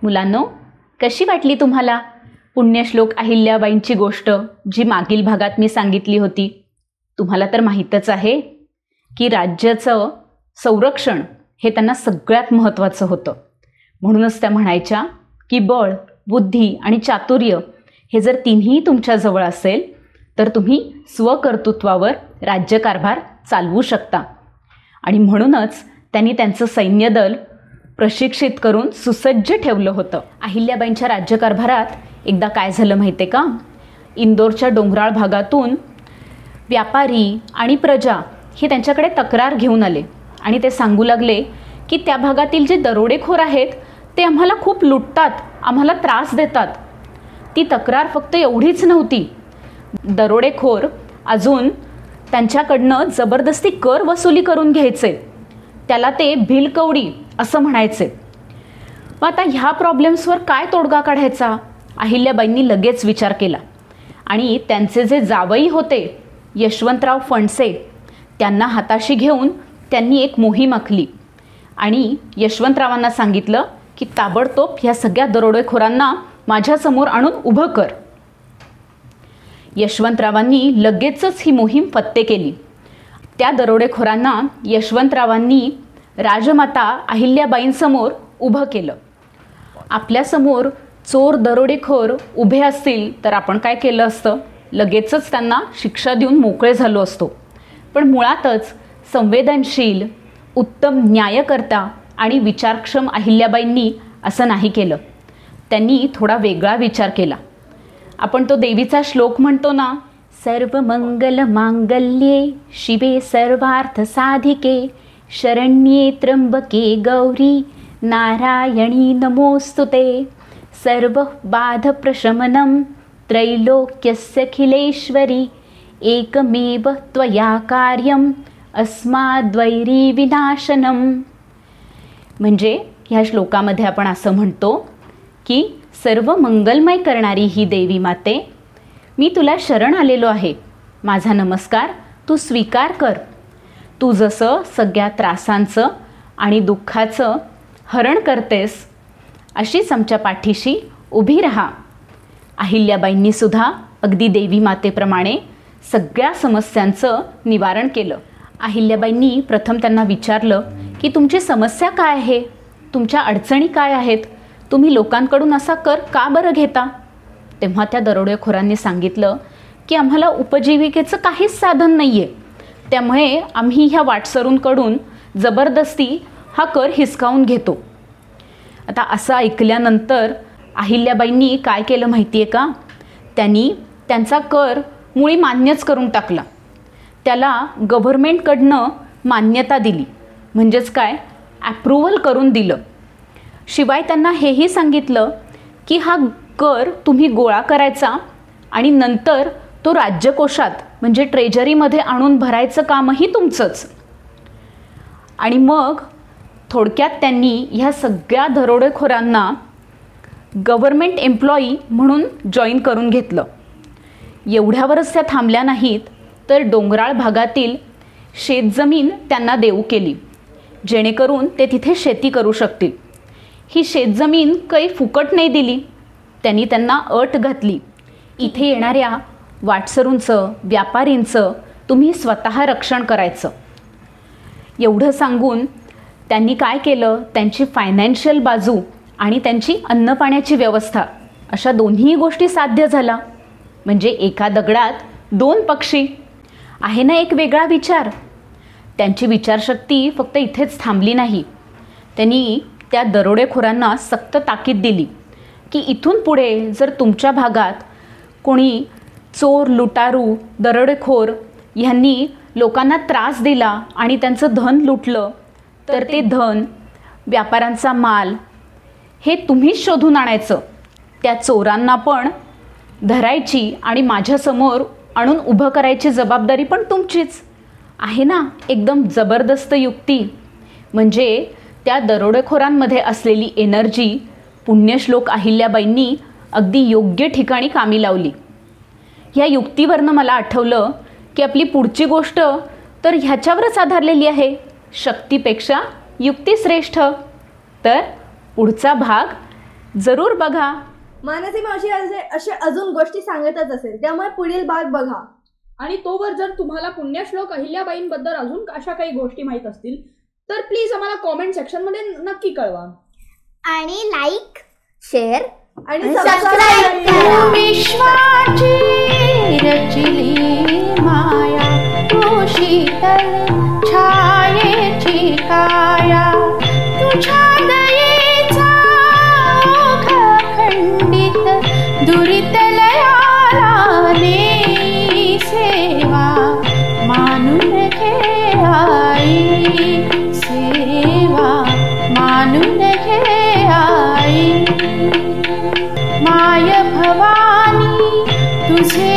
मुलांनो, कशी वाटली तुम्हाला पुण्यश्लोक अहिल्याबाईंची गोष्ट जी मागील भागात मी सांगितली होती? तुम्हाला तर माहीतच आहे की राज्याचं संरक्षण हे त्यांना सगळ्यात महत्त्वाचं होतं. म्हणूनच त्या म्हणायच्या की बळ, बुद्धी आणि चातुर्य हे जर तिन्ही तुमच्याजवळ असेल तर तुम्ही स्वकर्तृत्वावर राज्यकारभार चालवू शकता. आणि म्हणूनच त्यांनी त्यांचं सैन्यदल प्रशिक्षित करून सुसज्ज ठेवलं होतं. अहिल्याबाईंच्या राज्यकारभारात एकदा काय झालं माहिती आहे का? इंदोरच्या डोंगराळ भागातून व्यापारी आणि प्रजा हे त्यांच्याकडे तक्रार घेऊन आले आणि ते सांगू लागले की त्या भागातील जे दरोडेखोर आहेत ते आम्हाला खूप लुटतात, आम्हाला त्रास देतात. ती तक्रार फक्त एवढीच नव्हती, दरोडेखोर अजून त्यांच्याकडनं जबरदस्ती कर वसुली करून घ्यायचे. त्याला ते भिलकवडी असं म्हणायचे. मग आता ह्या प्रॉब्लेम्सवर काय तोडगा काढायचा? अहिल्याबाईंनी लगेच विचार केला आणि त्यांचे जे जावई होते यशवंतराव फणसे त्यांना हाताशी घेऊन त्यांनी एक मोहीम आखली आणि यशवंतरावांना सांगितलं की ताबडतोब ह्या सगळ्या दरोडेखोरांना माझ्यासमोर आणून उभं कर. यशवंतरावांनी लगेचच ही मोहीम फत्ते केली. त्या दरोडेखोरांना यशवंतरावांनी राजमाता अहिल्याबाईंसमोर उभं केलं. आपल्यासमोर चोर दरोडेखोर उभे असतील तर आपण काय केलं असतं? लगेचच त्यांना शिक्षा देऊन मोकळे झालो असतो. पण मुळातच संवेदनशील, उत्तम न्यायकर्ता आणि विचारक्षम अहिल्याबाईंनी असं नाही केलं. त्यांनी थोडा वेगळा विचार केला. आपण तो देवीचा श्लोक म्हणतो ना, सर्व मंगल मांगल्ये शिवे सर्वार्थ साधिके शरण्ये त्र्यंबके गौरी नारायणी नमोस्तुते सर्व बाध प्रशमनं त्रैलोक्यस्यखिलेश्वरी एकमेव त्वया कार्यम अस्माद्वैरी विनाशनम. म्हणजे ह्या श्लोकामध्ये आपण असं म्हणतो की सर्व मंगलमय करणारी ही देवी माते, मी तुला शरण आलेलो आहे. माझा नमस्कार तू स्वीकार कर. तू जसं सगळ्या त्रासांचं आणि दुःखाचं हरण करतेस अशीच आमच्या पाठीशी उभी राहा. अहिल्याबाईंनी सुद्धा अगदी देवी मातेप्रमाणे सगळ्या समस्यांचं निवारण केलं. अहिल्याबाईंनी प्रथम त्यांना विचारलं की तुमची समस्या काय आहे, तुमच्या अडचणी काय आहेत, तुम्ही लोकांकडून असा कर का बरं घेता? तेव्हा त्या दरोडेखोरांनी सांगितलं की आम्हाला उपजीविकेचं काहीच साधन नाही आहे, त्यामुळे आम्ही ह्या वाटसरूंकडून जबरदस्ती हा कर हिसकावून घेतो. आता असं ऐकल्यानंतर अहिल्याबाईंनी काय केलं माहिती आहे का? त्यांनी त्यांचा कर मुळी मान्यच करून टाकला. त्याला गव्हर्मेंटकडनं मान्यता दिली, म्हणजेच काय, ॲप्रूव्हल करून दिलं. शिवाय त्यांना हेही सांगितलं की हा कर तुम्ही गोळा करायचा आणि नंतर तो राज्यकोशात म्हणजे ट्रेजरीमध्ये आणून भरायचं कामही तुमचंच. आणि मग थोडक्यात त्यांनी ह्या सगळ्या दरोडेखोरांना गव्हर्मेंट एम्प्लॉई म्हणून जॉईन करून घेतलं. एवढ्यावरच त्या थांबल्या नाहीत, तर डोंगराळ भागातील शेतजमीन त्यांना देऊ केली जेणेकरून ते तिथे शेती करू शकतील. ही शेतजमीन काही फुकट नाही दिली, त्यांनी त्यांना अट घातली, इथे येणाऱ्या वाटसरूंचं, व्यापारींचं तुम्ही स्वतः रक्षण करायचं. एवढं सांगून त्यांनी काय केलं, त्यांची फायनान्शियल बाजू आणि त्यांची अन्नपाण्याची व्यवस्था अशा दोन्ही गोष्टी साध्य झाल्या. म्हणजे एका दगडात दोन पक्षी. आहे ना एक वेगळा विचार? त्यांची विचारशक्ती फक्त इथेच थांबली नाही. त्यांनी त्या दरोडेखोरांना सक्त ताकीद दिली की इथून पुढे जर तुमच्या भागात कोणी चोर, लुटारू, दरोडेखोर ह्यांनी लोकांना त्रास दिला आणि त्यांचं धन लुटलं तर ते धन, व्यापाऱ्यांचा माल हे तुम्हीच शोधून आणायचं. त्या चोरांना पण धरायची आणि माझ्यासमोर आणून उभं करायची जबाबदारी पण तुमचीच. आहे ना एकदम जबरदस्त युक्ती? म्हणजे त्या दरोडेखोरांमध्ये असलेली एनर्जी पुण्यश्लोक अहिल्याबाईंनी अगदी योग्य ठिकाणी कामी लावली. ह्या युक्तीवरनं मला आठवलं की आपली पुढची गोष्ट तर ह्याच्यावरच आधारलेली आहे, शक्तीपेक्षा युक्ती श्रेष्ठ. तर पुढचा भाग जरूर बघा. मानसी मावशी असे अजून गोष्टी सांगतच असेल, त्यामुळे पुढील भाग बघा. आणि तोवर जर तुम्हाला पुण्यश्लोक अहिल्याबाईंबद्दल अजून अशा काही गोष्टी माहीत असतील तर प्लीज आम्हाला कॉमेंट सेक्शनमध्ये नक्की कळवा. आणि लाईक, शेअर आणि सबस्क्राईब करा. विश्वाची रचिली माया, तू शीतल छायेची काया, तुझ्या दयेचा ओघ खंडित दुरित लयाला ने सेवा मानून घे आई, सेवा मानून घे आई. माय भवानी तुझे